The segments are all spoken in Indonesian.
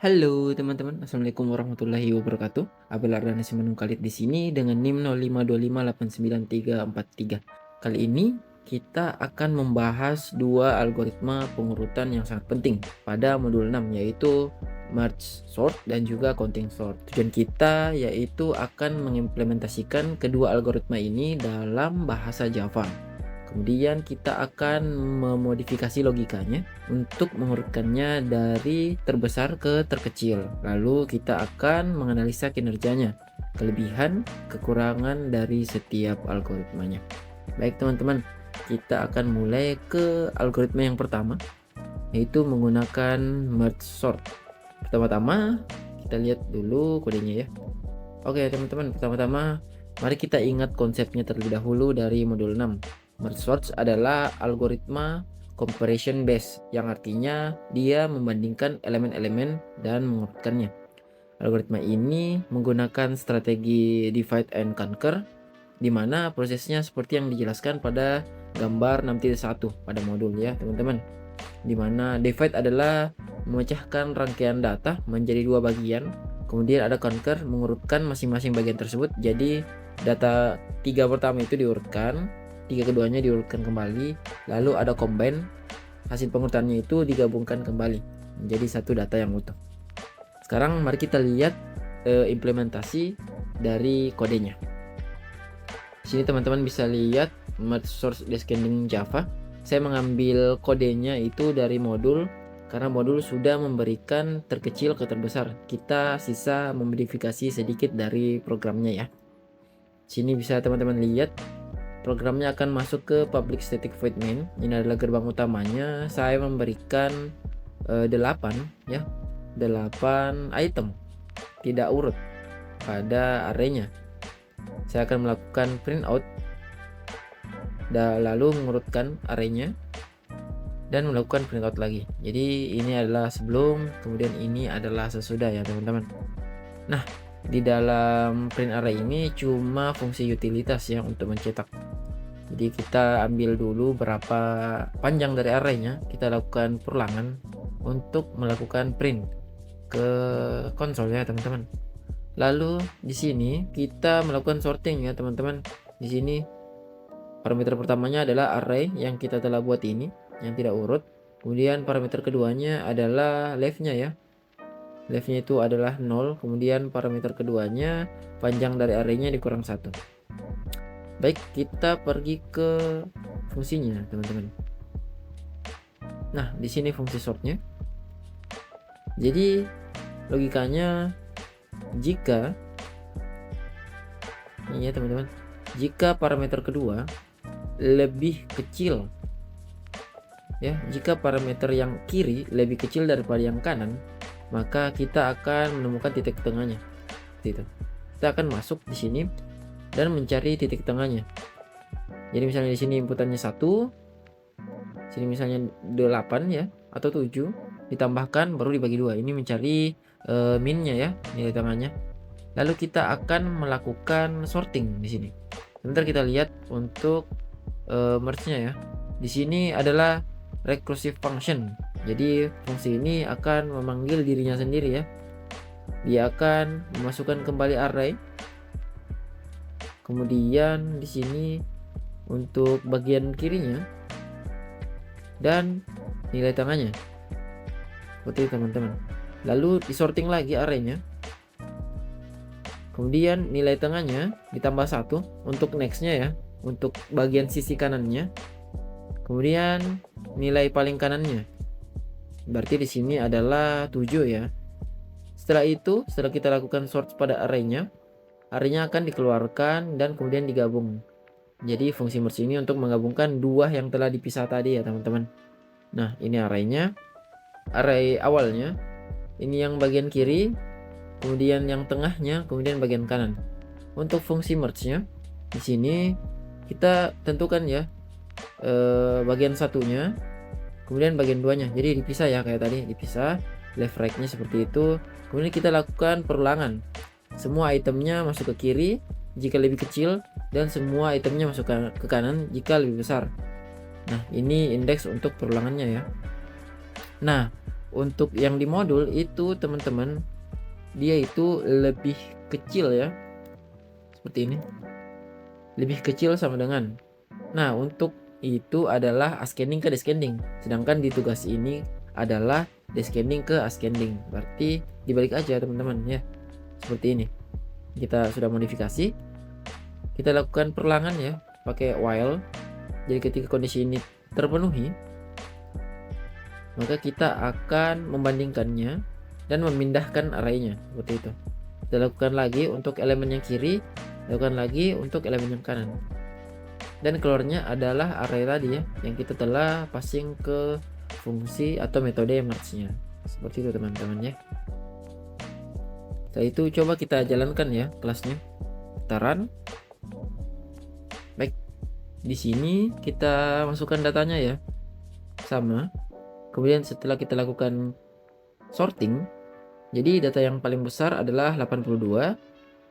Halo teman-teman, assalamualaikum warahmatullahi wabarakatuh. Abel Ardana Simanung Khalid di sini dengan NIM 0525894343. Kali ini kita akan membahas dua algoritma pengurutan yang sangat penting pada modul 6, yaitu merge sort dan juga counting sort. Tujuan kita yaitu akan mengimplementasikan kedua algoritma ini dalam bahasa Java. Kemudian kita akan memodifikasi logikanya untuk mengurutkannya dari terbesar ke terkecil. Lalu kita akan menganalisa kinerjanya, kelebihan, kekurangan dari setiap algoritmanya. Baik teman-teman, kita akan mulai ke algoritma yang pertama, yaitu menggunakan merge sort. Pertama-tama kita lihat dulu kodenya ya. Oke teman-teman, pertama-tama mari kita ingat konsepnya terlebih dahulu dari modul 6. Merge sort adalah algoritma comparison based, yang artinya dia membandingkan elemen-elemen dan mengurutkannya. Algoritma ini menggunakan strategi divide and conquer, di mana prosesnya seperti yang dijelaskan pada gambar 6.1 pada modul ya teman-teman. Di mana divide adalah memecahkan rangkaian data menjadi dua bagian, kemudian ada conquer mengurutkan masing-masing bagian tersebut. Jadi data 3 pertama itu diurutkan, 3 keduanya diurutkan kembali, lalu ada combine, hasil pengurutannya itu digabungkan kembali menjadi satu data yang utuh. Sekarang mari kita lihat implementasi dari kodenya. Di sini teman-teman bisa lihat merge source descending Java. Saya mengambil kodenya itu dari modul karena modul sudah memberikan terkecil ke terbesar. Kita sisa memodifikasi sedikit dari programnya ya. Sini bisa teman-teman lihat programnya akan masuk ke public static void main. Ini adalah gerbang utamanya. Saya memberikan 8 ya, 8 item tidak urut pada arraynya. Saya akan melakukan print out lalu mengurutkan arraynya dan melakukan print out lagi. Jadi ini adalah sebelum, kemudian ini adalah sesudah ya teman-teman. Nah, di dalam print array ini cuma fungsi utilitas ya untuk mencetak. Jadi kita ambil dulu berapa panjang dari arraynya, kita lakukan perulangan untuk melakukan print ke konsol ya teman-teman. Lalu di sini kita melakukan sorting ya teman-teman. Di sini parameter pertamanya adalah array yang kita telah buat ini, yang tidak urut. Kemudian parameter keduanya adalah left-nya ya. Left-nya itu adalah 0. Kemudian parameter keduanya panjang dari arraynya dikurang 1. Baik, kita pergi ke fungsinya teman-teman. Nah, di sini fungsi sortnya. Jadi logikanya, jika ini ya teman-teman, jika parameter kedua lebih kecil ya, jika parameter yang kiri lebih kecil daripada yang kanan, maka kita akan menemukan titik tengahnya. Seperti itu. Kita akan masuk di sini dan mencari titik tengahnya. Jadi misalnya di sini inputannya 1, sini misalnya 8 ya, atau 7, ditambahkan baru dibagi 2. Ini mencari minnya ya, nilai tengahnya. Lalu kita akan melakukan sorting di sini. Sebentar kita lihat untuk merge-nya ya. Di sini adalah recursive function. Jadi fungsi ini akan memanggil dirinya sendiri ya. Dia akan memasukkan kembali array. Kemudian di sini untuk bagian kirinya dan nilai tengahnya. Seperti itu teman-teman. Lalu disorting lagi arraynya. Kemudian nilai tengahnya ditambah 1 untuk next-nya ya, untuk bagian sisi kanannya. Kemudian nilai paling kanannya. Berarti di sini adalah 7 ya. Setelah itu, setelah kita lakukan sort pada arraynya, arraynya akan dikeluarkan dan kemudian digabung. Jadi fungsi merge ini untuk menggabungkan dua yang telah dipisah tadi ya teman-teman. Nah, ini arraynya, array awalnya, ini yang bagian kiri, kemudian yang tengahnya, kemudian bagian kanan. Untuk fungsi merge-nya, di sini kita tentukan ya bagian satunya, kemudian bagian duanya. Jadi dipisah ya, kayak tadi dipisah, left right-nya seperti itu. Kemudian kita lakukan perulangan. Semua itemnya masuk ke kiri jika lebih kecil, dan semua itemnya masuk ke kanan jika lebih besar. Nah, ini indeks untuk perulangannya ya. Nah, untuk yang di modul itu teman-teman, dia itu lebih kecil ya, seperti ini. Lebih kecil sama dengan. Nah, untuk itu adalah ascending ke descending. Sedangkan di tugas ini adalah descending ke ascending. Berarti dibalik aja teman-teman ya. Seperti ini. Kita sudah modifikasi. Kita lakukan perlangan ya, pakai while. Jadi ketika kondisi ini terpenuhi, maka kita akan membandingkannya dan memindahkan arraynya seperti itu. Kita lakukan lagi untuk elemen yang kiri, lakukan lagi untuk elemen yang kanan. Dan keluarnya adalah array tadi ya, yang kita telah passing ke fungsi atau metode merge-nya. Seperti itu teman-teman ya. Setelah itu coba kita jalankan ya kelasnya. Kita run. Baik. Di sini kita masukkan datanya ya. Sama. Kemudian setelah kita lakukan sorting, jadi data yang paling besar adalah 82,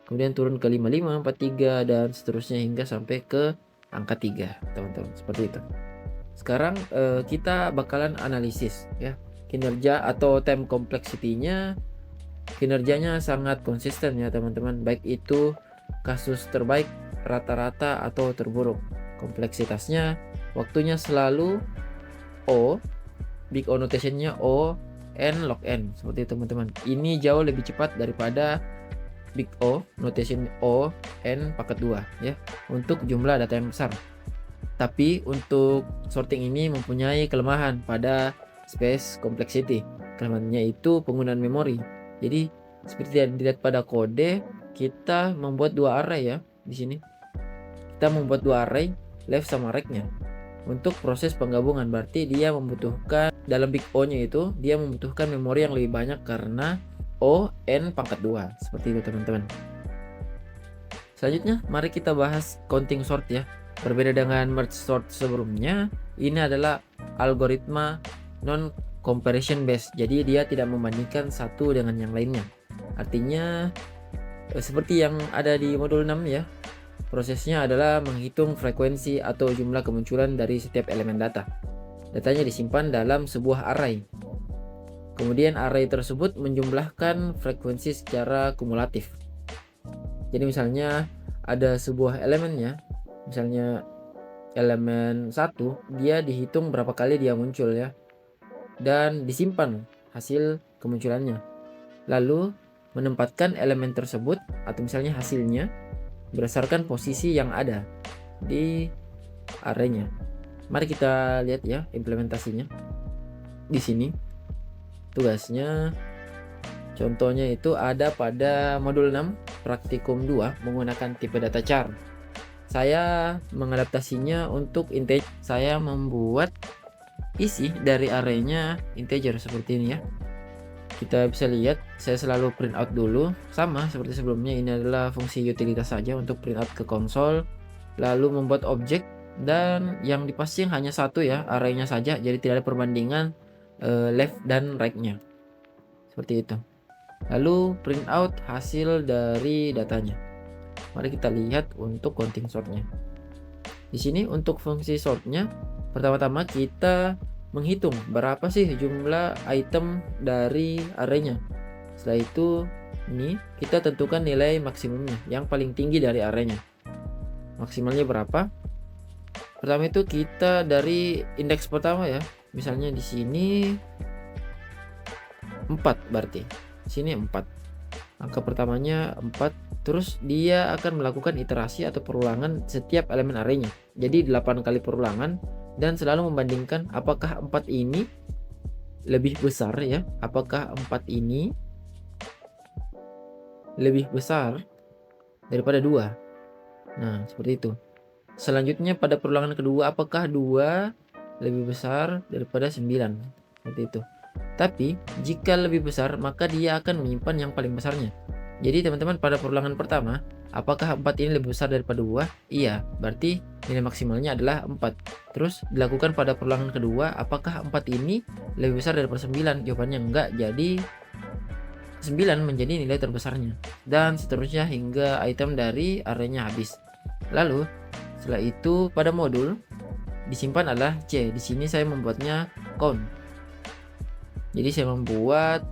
kemudian turun ke 55, 43 dan seterusnya hingga sampai ke angka 3, teman-teman. Seperti itu. Sekarang kita bakalan analisis ya kinerja atau time complexity-nya. Kinerjanya sangat konsisten ya teman-teman, baik itu kasus terbaik, rata-rata atau terburuk. Kompleksitasnya, waktunya selalu O, big O notation-nya O, N log N, seperti itu teman-teman. Ini jauh lebih cepat daripada big O notation O N pangkat 2 ya untuk jumlah data yang besar. Tapi untuk sorting ini mempunyai kelemahan pada space complexity. Kelemahannya itu penggunaan memori. Jadi seperti yang dilihat pada kode, kita membuat dua array ya di sini. Kita membuat dua array left sama right-nya. Untuk proses penggabungan berarti dia membutuhkan dalam big O-nya itu dia membutuhkan memori yang lebih banyak karena O N pangkat 2. Seperti itu teman-teman. Selanjutnya mari kita bahas counting sort ya. Berbeda dengan merge sort sebelumnya, ini adalah algoritma non comparison based. Jadi dia tidak membandingkan satu dengan yang lainnya. Artinya seperti yang ada di modul 6 ya. Prosesnya adalah menghitung frekuensi atau jumlah kemunculan dari setiap elemen data. Datanya disimpan dalam sebuah array. Kemudian array tersebut menjumlahkan frekuensi secara kumulatif. Jadi misalnya ada sebuah elemen ya, misalnya elemen 1, dia dihitung berapa kali dia muncul ya, dan disimpan hasil kemunculannya. Lalu menempatkan elemen tersebut atau misalnya hasilnya berdasarkan posisi yang ada di arraynya. Mari kita lihat ya implementasinya. Di sini tugasnya, contohnya itu ada pada modul 6 praktikum 2 menggunakan tipe data char. Saya mengadaptasinya untuk integer. Saya membuat isi dari arraynya integer seperti ini ya. Kita bisa lihat, saya selalu print out dulu, sama seperti sebelumnya. Ini adalah fungsi utilitas saja untuk print out ke konsol, lalu membuat objek, dan yang dipassing hanya satu ya, arraynya saja, jadi tidak ada perbandingan left dan right-nya. Seperti itu. Lalu print out hasil dari datanya. Mari kita lihat untuk counting sort-nya. Di sini untuk fungsi sort-nya, pertama-tama kita menghitung berapa sih jumlah item dari arraynya. Setelah itu ini kita tentukan nilai maksimumnya yang paling tinggi dari arraynya. Maksimalnya berapa? Pertama itu kita dari indeks pertama ya. Misalnya di sini 4 berarti. Sini 4. Angka pertamanya 4. Terus dia akan melakukan iterasi atau perulangan setiap elemen arraynya. Jadi 8 kali perulangan dan selalu membandingkan apakah 4 ini lebih besar ya, apakah 4 ini lebih besar daripada 2. Nah, seperti itu. Selanjutnya pada perulangan kedua, apakah 2 lebih besar daripada 9. Seperti itu. Tapi jika lebih besar, maka dia akan menyimpan yang paling besarnya. Jadi teman-teman, pada perulangan pertama, apakah 4 ini lebih besar daripada 2? Iya, berarti nilai maksimalnya adalah 4. Terus dilakukan pada perulangan kedua, apakah 4 ini lebih besar daripada 9? Jawabannya enggak, jadi 9 menjadi nilai terbesarnya. Dan seterusnya hingga item dari arraynya habis. Lalu setelah itu pada modul disimpan adalah C. Di sini saya membuatnya count. Jadi saya membuat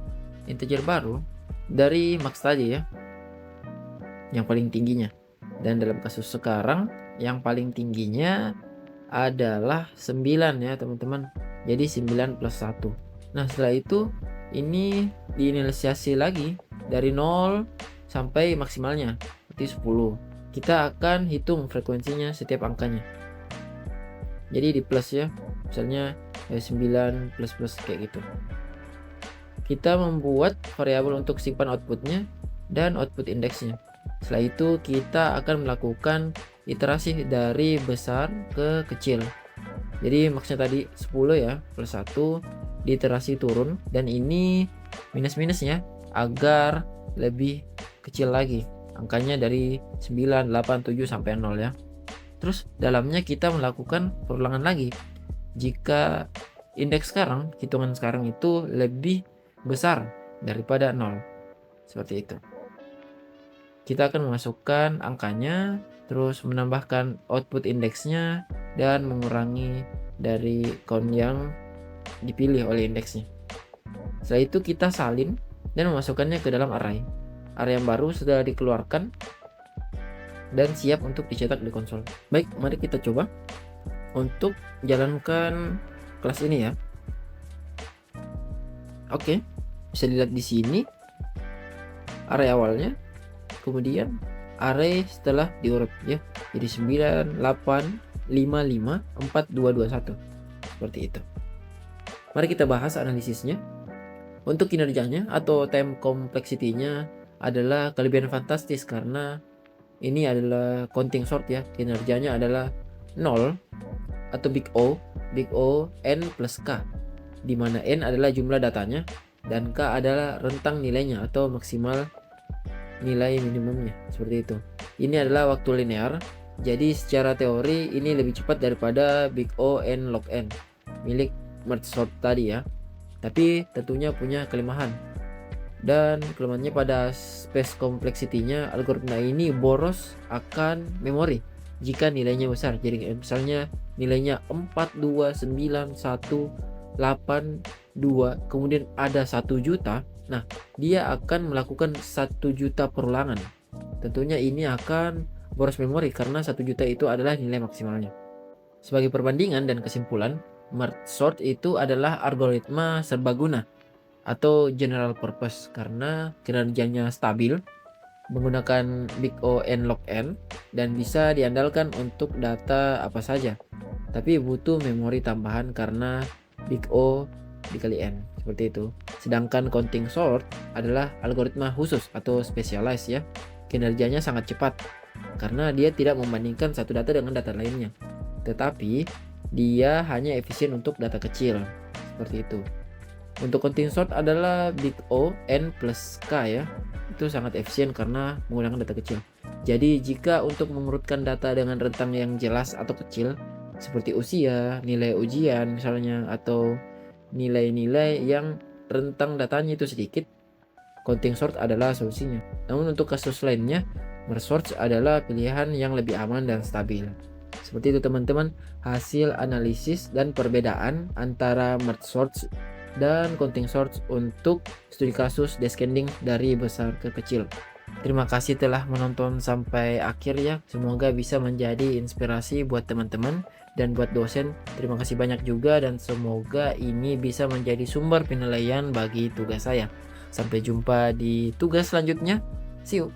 integer baru dari max tadi ya, yang paling tingginya. Dan dalam kasus sekarang yang paling tingginya adalah 9 ya teman-teman. Jadi 9 plus 1. Nah setelah itu ini diinisiasi lagi dari 0 sampai maksimalnya, berarti 10. Kita akan hitung frekuensinya setiap angkanya. Jadi di plus ya, misalnya 9 plus plus kayak gitu. Kita membuat variabel untuk simpan outputnya dan output indeksnya. Setelah itu kita akan melakukan iterasi dari besar ke kecil. Jadi maksudnya tadi 10 ya, plus 1 diiterasi turun, dan ini minus-minusnya agar lebih kecil lagi. Angkanya dari 9, 8, 7 sampai 0 ya. Terus dalamnya kita melakukan perulangan lagi. Jika indeks sekarang, hitungan sekarang itu lebih besar daripada 0. Seperti itu. Kita akan memasukkan angkanya, terus menambahkan output indeksnya, dan mengurangi dari count yang dipilih oleh indeksnya. Setelah itu kita salin dan memasukkannya ke dalam array. Array yang baru sudah dikeluarkan dan siap untuk dicetak di konsol. Baik, mari kita coba untuk jalankan kelas ini ya. Oke, bisa dilihat di sini array awalnya, kemudian array setelah diurut ya. Jadi 9, 8, 5, 5, 4, 2, 2, 1. Seperti itu. Mari kita bahas analisisnya. Untuk kinerjanya atau time complexity-nya adalah kelebihan fantastis karena ini adalah counting sort ya. Kinerjanya adalah 0 atau big O n plus k, di mana n adalah jumlah datanya dan k adalah rentang nilainya atau maksimal nilai minimumnya. Seperti itu. Ini adalah waktu linear. Jadi secara teori ini lebih cepat daripada big O n log n milik merge sort tadi ya. Tapi tentunya punya kelemahan. Dan kelemahannya pada space complexity-nya, algoritma ini boros akan memori jika nilainya besar. Jadi misalnya nilainya 429182, kemudian ada 1 juta. Nah, dia akan melakukan 1 juta perulangan. Tentunya ini akan boros memori karena 1 juta itu adalah nilai maksimalnya. Sebagai perbandingan dan kesimpulan, merge sort itu adalah algoritma serbaguna atau general purpose karena kinerjanya stabil, menggunakan big O n log n, dan bisa diandalkan untuk data apa saja. Tapi butuh memori tambahan karena big O dikali n, seperti itu. Sedangkan counting sort adalah algoritma khusus atau specialized ya. Kinerjanya sangat cepat karena dia tidak membandingkan satu data dengan data lainnya. Tetapi dia hanya efisien untuk data kecil, seperti itu. Untuk counting sort adalah big O n plus k ya. Itu sangat efisien karena menggunakan data kecil. Jadi jika untuk mengurutkan data dengan rentang yang jelas atau kecil seperti usia, nilai ujian misalnya, atau nilai-nilai yang rentang datanya itu sedikit, counting sort adalah solusinya. Namun untuk kasus lainnya, merge sort adalah pilihan yang lebih aman dan stabil. Seperti itu teman-teman, hasil analisis dan perbedaan antara merge sort dan counting sort untuk studi kasus descending dari besar ke kecil. Terima kasih telah menonton sampai akhir ya. Semoga bisa menjadi inspirasi buat teman-teman dan buat dosen. Terima kasih banyak juga, dan semoga ini bisa menjadi sumber penilaian bagi tugas saya. Sampai jumpa di tugas selanjutnya. See you.